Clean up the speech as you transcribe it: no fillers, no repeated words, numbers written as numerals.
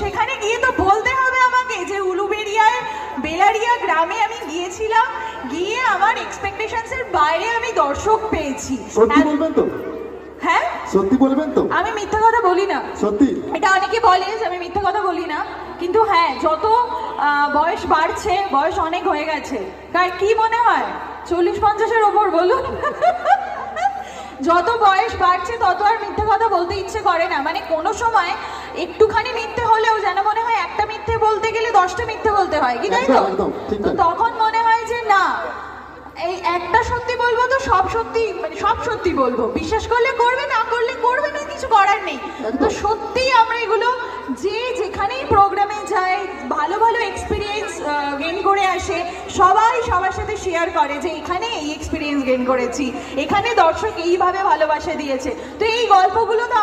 সেখানে গিয়ে তো বলতে হবে আমাকে যে উলুবেড়িয়ায় বেলারিয়া গ্রামে আমি গিয়েছিলাম, গিয়ে আমার এক্সপেকটেশনসের বাইরে আমি দর্শক পেয়েছি। সত্যি বলবেন তো? হ্যাঁ সত্যি বলবেন তো? আমি মিথ্যা কথা বলি না। সত্যি? এটা অনেকে বলে যে আমি মিথ্যা কথা বলি না, কিন্তু হ্যাঁ যত বয়স বাড়ছে, বয়স অনেক হয়ে গেছে, কার কি মনে হয় 40-50-এর ওপর বলুন যত বয়স বাড়ছে তত আর মিথ্যে কথা বলতে ইচ্ছে করে না। মানে কোনো সময় একটুখানি মিথ্যে হলেও যেন মনে হয় একটা মিথ্যে বলতে গেলে 10টা মিথ্যে বলতে হয়, কি তাই তো? একদম ঠিক। তো তখন মনে হয় যে না, এই একটা সত্যি বলবো তো সব সত্যি, মানে সব সত্যি বলবো, বিশ্বাস করলে করবে, না করলে করবে না, কিছু করার নেই। তো সত্যিই আমরা এগুলো যে যেখানেই প্রোগ্রামে যাই, ভালো ভালো এক্সপিরিয়েন্স গেইন করে আসে, সবাই সবার সাথে শেয়ার করে যে এখানে এই এক্সপিরিয়েন্স গেইন করেছি, এখানে দর্শক এইভাবে ভালোবাসা দিয়েছে। তো এই গল্পগুলো তো